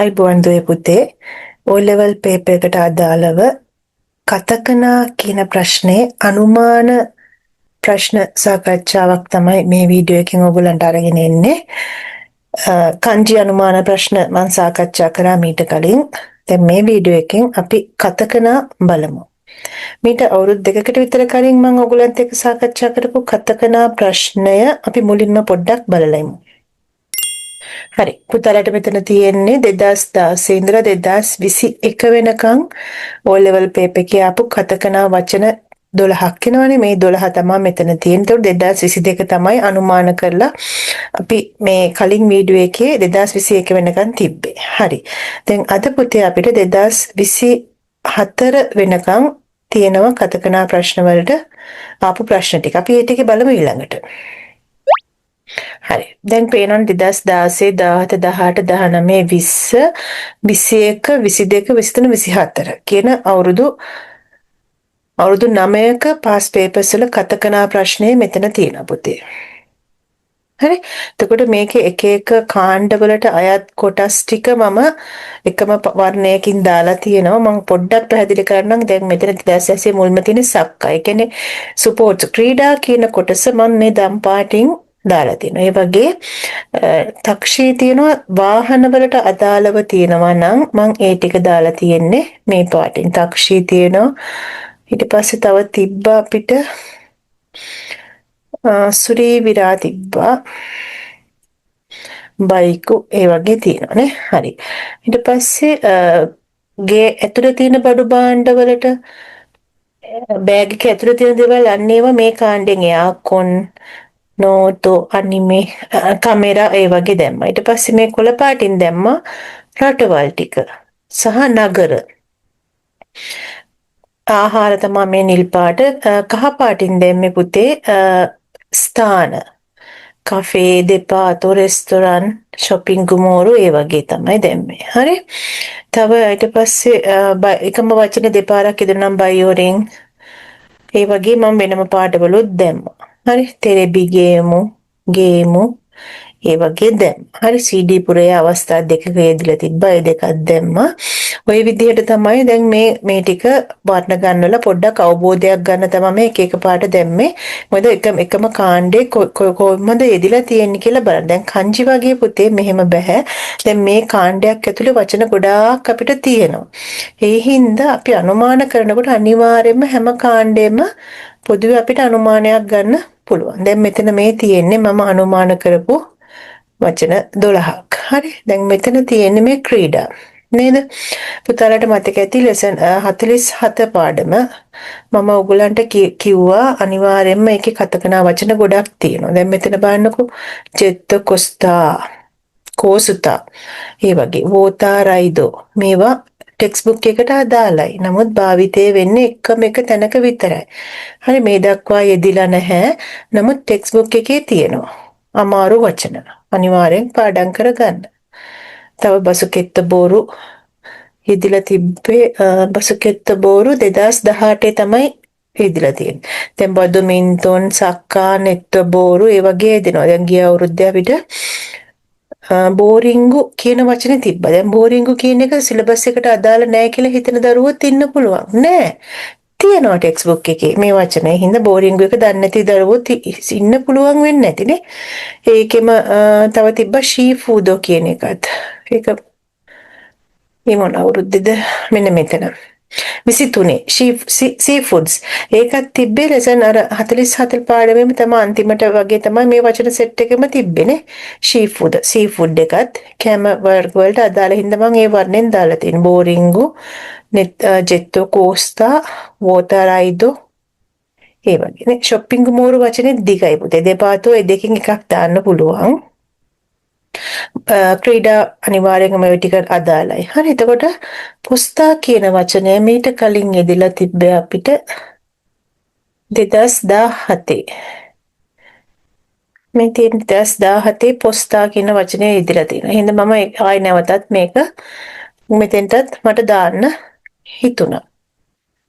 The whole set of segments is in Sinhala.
අයිබෝන් දුවේ පුතේ O level paper එකට අදාළව කතකනා කියන ප්‍රශ්නේ අනුමාන ප්‍රශ්න සාකච්ඡාවක් තමයි මේ වීඩියෝ එකෙන් ඔයගලන්ට අරගෙන එන්නේ. කන්ජි අනුමාන ප්‍රශ්න මම සාකච්ඡා කරා මීට කලින්. දැන් මේ වීඩියෝ එකෙන් අපි කතකනා බලමු. මීට අවුරුදු දෙකකට විතර කලින් මම ඔයගලන්ට එක්ක සාකච්ඡා කරපු කතකනා ප්‍රශ්නය අපි මුලින්ම පොඩ්ඩක් බලලා ඉමු. හරි පුතාලට මෙතන තියෙන්නේ 2016 ඉඳලා 2021 වෙනකන් O level paper එකේ ආපු කතකනා වචන 12ක් වෙනවනේ මේ 12 තමයි මෙතන තියෙන්නේ. ඒතකොට 2022 තමයි අනුමාන කරලා අපි මේ කලින් වීඩියෝ එකේ 2021 වෙනකන් තිබ්බේ. හරි. දැන් අද පුතේ අපිට 2024 වෙනකන් තියෙනවා කතකනා ප්‍රශ්න වලට ආපු ප්‍රශ්න ටික. අපි ඒ ටික බලමු ඊළඟට. හරි. දැන් පේනවා 2016 17 18 19 20 21 22 23 24 කියන අවුරුදු 9ක පාස් පේපර්ස් වල කතකනා ප්‍රශ්නේ මෙතන තියෙනවා පුතේ. හරි. එතකොට මේකේ එක එක කාණ්ඩවලට අයත් කොටස් ටික මම එකම වර්ණයකින් දාලා තියෙනවා. මම පොඩ්ඩක් පැහැදිලි කරන්නම්. දැන් මෙතන 2016 මුල්ම තියෙන සක්කා. ඒ කියන්නේ ස්පෝර්ට්ස් ක්‍රීඩා කියන කොටස මම මේ දම් පාටින් දාලා තියෙනවා. ඒ වගේ තක්ෂී තියෙනවා වාහන වලට අදාළව තියෙනවා නම් මම ඒ ටික දාලා තියෙන්නේ මේ පාටින්. තක්ෂී තියෙනවා. ඊට පස්සේ තව තිබ්බා අපිට සුරී විරා තිබ්බා. බයිකු ඒ වගේ තියෙනවානේ. හරි. ඊට පස්සේ ගේ ඇතුලේ තියෙන බඩු භාණ්ඩ වලට බෑග් එක ඇතුලේ තියෙන දේවල් අන්න ඒවා මේ කාණ්ඩෙන් එයාකොන් නෝතෝ අනිමේ කැමරා ඒ වගේ දැම්මා. ඊට පස්සේ මේ කොළ පාටින් දැම්මා රටවල් ටික සහ නගර. ආහාර තමයි මේ නිල් පාට. කහ පාටින් දැම්මේ පුතේ ස්ථාන. කෆේ, දෙපාතෝ, රෙස්ටොරන්ට්, shopping ගුමෝරු ඒ වගේ තමයි දැම්මේ. හරි. තව ඊට පස්සේ එකම වචනේ දෙපාරක් ඉදනම් බයෝරින් ඒ වගේ මම වෙනම පාටවලුත් දැම්මා. හරි. තෙරෙබි ගේමු ඒ වගේ දැම්මා. හරි. CD පුරේ අවස්ථා දෙකක යෙදලා තිබ්බා. ඒ දෙකක් දැම්මා. ওই විදිහට තමයි දැන් මේ ටික වර්ණ ගන්නවලා පොඩ්ඩක් අවබෝධයක් ගන්න තමයි මේ එක එක පාට දැම්මේ. මොකද එකම කාණ්ඩේ කොහොමද යෙදিলা තියෙන්නේ කියලා බලන්න. දැන් කංජි වගේ පුතේ මෙහෙම බෑ. දැන් මේ කාණ්ඩයක් ඇතුලේ වචන ගොඩාක් අපිට තියෙනවා. ඒ හින්දා අපි අනුමාන කරනකොට අනිවාර්යයෙන්ම හැම කාණ්ඩෙම පොදුවේ අපිට අනුමානයක් ගන්න පුළුවන්. දැන් මෙතන මේ තියෙන්නේ මම අනුමාන කරපු වචන 12ක්. හරි. දැන් මෙතන තියෙන්නේ මේ ක්‍රීඩා. නේද? පුතාලට මතක ඇති ලෙසන් 47 පාඩම මම ඔයගලන්ට කිව්වා අනිවාර්යයෙන්ම ඒකේ කතකනා වචන ගොඩක් තියෙනවා. දැන් මෙතන බලන්නකෝ ජෙත්ත කොස්තා කෝසුතා ඒ වගේ වෝතා රයිදෝ මේවා ටෙක්ස්ට් බුක් එකට අදාළයි. නමුත් භාවිතයේ වෙන්නේ එකම එක තැනක විතරයි. හරි මේ දක්වා යෙදිලා නැහැ. නමුත් ටෙක්ස්ට් බුක් එකේ තියෙනවා. අමාරු වචන. අනිවාර්යෙන් පාඩම් කරගන්න. තව බසුකෙත්ත බෝරු යෙදිලා තිබ්බේ බසුකෙත්ත බෝරු 2018 තමයි යෙදිලා තියෙන්නේ. දැන් බදුමින්තොන් සක්කා නෙත්ත බෝරු ඒ වගේ යෙදෙනවා. දැන් ගිය අවුරුද්දේ අපිට බෝරින්ගු කියන වචනේ තිබ්බා. දැන් බෝරින්ගු කියන එක සිලබස් එකට අදාළ නැහැ කියලා හිතන දරුවොත් ඉන්න පුළුවන්. නෑ. තියෙනවා ටෙක්ස්ට් බුක් එකේ මේ වචනේ. හින්දා බෝරින්ගු එක දන්නේ නැති දරුවොත් ඉන්න පුළුවන් වෙන්නේ නැතිනේ. ඒකෙම තව තිබ්බා ෂී ෆූඩෝ කියන එකත්. ඒක මේ මොන අවුරුද්දේද මෙන්න මෙතන 23 සී ෆුඩ්ස් ඒකත් තිබ්බේ ලෙසන් අර 44 පාඩමේම තමයි අන්තිමට වගේ තමයි මේ වචන සෙට් එකෙම තිබ්බේනේ සී ෆුඩ් එකත් කැම වර්ග වලට අදාළ හින්දා මම ඒ වර්ණෙන් දාලා තියෙන බෝරින්ගු ජෙට්ටෝ කෝස්තා වෝටරයිඩෝ ඒ වගේනේ shopping මෝරු වචනේ දිගයි පුතේ දෙපාතෝ ඒ දෙකෙන් එකක් දාන්න පුළුවන් ක්‍රීඩා අනිවාර්යයෙන්ම මේ ටික අදාළයි. හරි එතකොට පුස්තා කියන වචනය මීට කලින් යෙදලා තිබ්බේ අපිට 2017. මේ තියෙන 2017 පුස්තා කියන වචනේ යෙදලා තියෙනවා. එහෙනම් මම ආයෙ නැවතත් මේක මෙතෙන්ටත් මට දාන්න හිතුණා.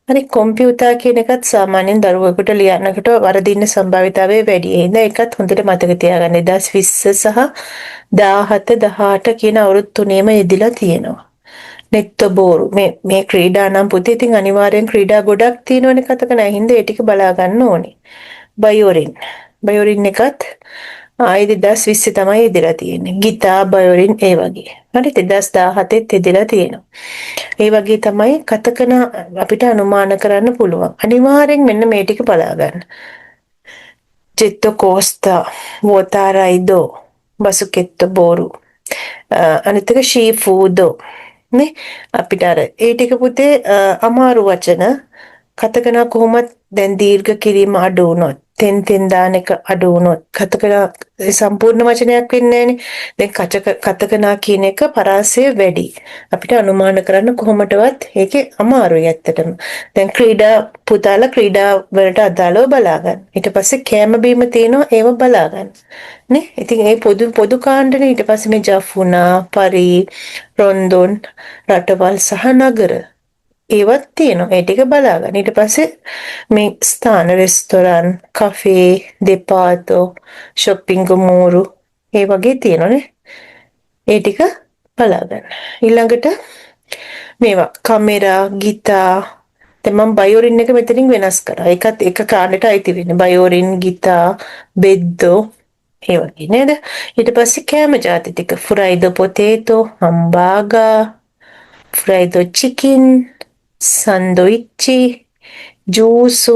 හරි කොම්පියුටර් කියන එකත් සාමාන්‍යයෙන් දරුවෙකුට ලියන්නකට වරදින්න සම්භාවිතාවය වැඩි. එහෙනම් ඒකත් හොඳට මතක තියාගන්න. 2020 සහ 17 18 කියන අවුරුදු තුනේම යෙදිලා තියෙනවා. නෙත්තබෝරු මේ ක්‍රීඩා නම් පුතේ ඉතින් අනිවාර්යෙන් ක්‍රීඩා ගොඩක් තියෙනවනේ කතකන. ඒ හින්දා ඒ ටික බලා ගන්න ඕනේ. බයෝරින් එකත් ආයේ 2020 තමයි ඉදලා තියෙන්නේ. ගිටාර් බයෝරින් ඒ වගේ. හරි 2017ත් ඉදලා තියෙනවා. ඒ වගේ තමයි කතකන අපිට අනුමාන කරන්න පුළුවන්. අනිවාර්යෙන් මෙන්න මේ ටික බලා ගන්න. ජෙට්ටෝ කෝස්තා, වෝතාරයිඩෝ, බසුකෙට්ටෝ බෝරු. අනිත් එක ෂී ෆූඩෝ. නේ අපිට අර ඒ ටික පුතේ අමාරු වචන කතකන කොහොමත් දැන් දීර්ඝ කිරීම අඩු වුණොත් තෙන් දාන එක අඩු වුණොත් කතකන සම්පූර්ණ වචනයක් වෙන්නේ නැහනේ. දැන් කතකනා කියන එක පරාසය වැඩි. අපිට අනුමාන කරන්න කොහොමදවත් ඒකේ අමාරුයි ඇත්තටම. දැන් පුතාලා ක්‍රීඩා වලට අදාළව බලා ගන්න. ඊට පස්සේ කෑම බීම තියෙනවා ඒව බලා ගන්න. නේ ඉතින් ඒ පොදු කාණ්ඩනේ. ඊට පස්සේ මේ ජෆුනා, පරි, රොන්දොන්, රටවල් සහ නගර ඒවත් තියෙනවා. ඒ ටික බලා ගන්න. ඊට පස්සේ මේ ස්ථාන රෙස්තොරන්, කෆේ, දෙපාතෝ, shopping මෝරු ඒ වගේ තියෙනවානේ. ඒ ටික බලා ගන්න. ඊළඟට මේවා කැමරා, ගිටාර්. දැන් මම බයෝරින් එක මෙතනින් වෙනස් කරා. ඒකත් එක කාණ්ඩයට අයිති වෙන්නේ. බයෝරින්, ගිටාර්, බෙද්දෝ ඒ වගේ නේද? ඊට පස්සේ කෑම ಜಾති ටික fried potato, hamburger, fried chicken, සන්ඩ්විච්, ජූසු,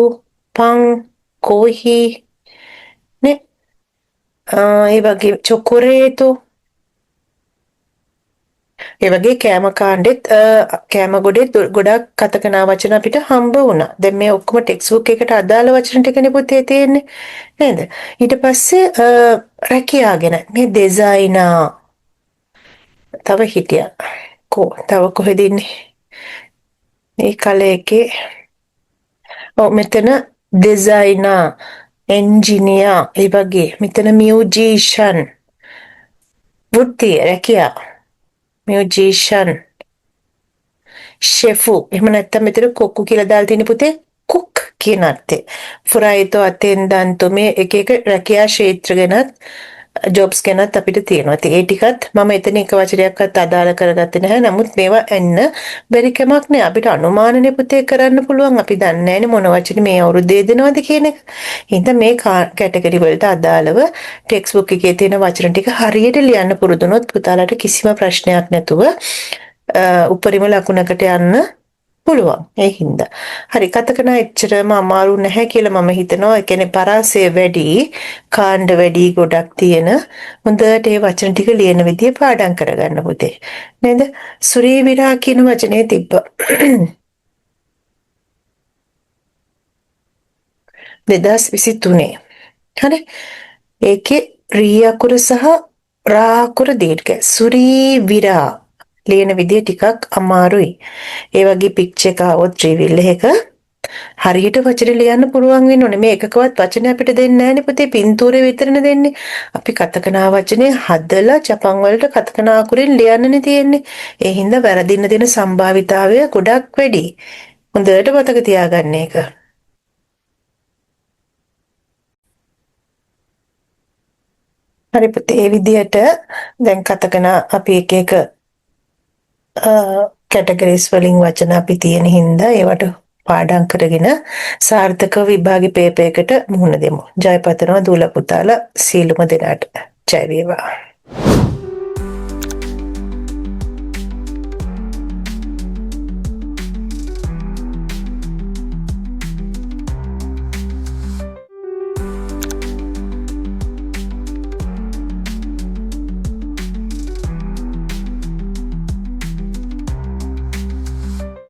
පන්, කෝහි නේ ඒ වගේ චොකොරේටෝ ඒ වගේ කෑම කාණ්ඩෙත් කෑම ගොඩේ ගොඩක් කතකනා වචන අපිට හම්බ වුණා. දැන් මේ ඔක්කොම ටෙක්ස්ට් බුක් එකට අදාළ වචන ටිකනේ පුතේ තියෙන්නේ නේද? ඊට පස්සේ රැකියා ගැන මේ ඩිසයිනර් තව හිටියා. තව කොහෙද ඉන්නේ? මේ කලයේකේ මෙතන ඩිසයිනර්, එන්ජිනියර් ඒ වගේ මෙතන මියුජිෂන් වෘත්තිය රැකියා මියුජිෂන් ෂෙෆු එහෙම නැත්නම් මෙතන කොක්කු කියලා දාලා තියෙන පුතේ කුක් කියන අර්ථය. ෆ්‍රයිතෝ අතෙන්දන්තෝ මේ එක එක රැකියා ක්ෂේත්‍ර ගැනත් ජොබ්ස් ගැනත් අපිට තියෙනවා. ඉතින් ඒ ටිකත් මම එතන එක වචනයක්වත් අදාළ කරගත්තේ නැහැ. නමුත් මේවා එන්න බැරි කමක් නෑ. අපිට අනුමානනේ පුතේ කරන්න පුළුවන්. අපි දන්නේ නැහැනේ මොන වචන මේ අවුරුද්දේ දෙනවද කියන එක. හින්දා මේ කැටගරි වලට අදාළව ටෙක්ස්ට් බුක් එකේ තියෙන වචන ටික හරියට ලියන්න පුරුදු වුණොත් පුතාලට කිසිම ප්‍රශ්නයක් නැතුව උපරිම ලකුණකට යන්න පුළුවන්. ඒ හින්දා හරි කතකන එච්චරම අමාරු නැහැ කියලා මම හිතනවා. ඒ කියන්නේ පරාසය වැඩි, කාණ්ඩ වැඩි ගොඩක් තියෙන හොඳට ඒ වචන ටික ලියන විදිය පාඩම් කරගන්න පුතේ. නේද? සුරීවිරා කියන වචනේ තිබ්බා. 2023. හරි. ඒකේ රී අකුර සහ රා අකුර දීර්ඝ. සුරීවිරා ලියන විදිය ටිකක් අමාරුයි. ඒ වගේ පික්චර් එක આવොත් ට්‍රිවිල් එක හරියට වචන ලියන්න පුළුවන් වෙන්න ඕනේ. මේ එකකවත් වචන අපිට දෙන්නේ නැහැනේ පුතේ. පින්තූරේ විතරනේ දෙන්නේ. අපි කතකනා වචනේ හදලා ජපන් වලට කතකනා අකුරෙන් ලියන්නනේ තියෙන්නේ. ඒ හින්දා වැරදින්න තියෙන සම්භාවිතාවය ගොඩක් වැඩි. හොඳට මතක තියාගන්න එක. හරි පුතේ මේ විදියට දැන් කතකනා අපි එක එක කැටගරිස් වලින් වචන අපි තියෙන හින්දා ඒවට පාඩම් කරගෙන සාර්ථක විභාගේ පේපර් එකට මුහුණ දෙමු. ජය පතනවා දූල පුතාලා සීලුම දෙනාට. ජය වේවා.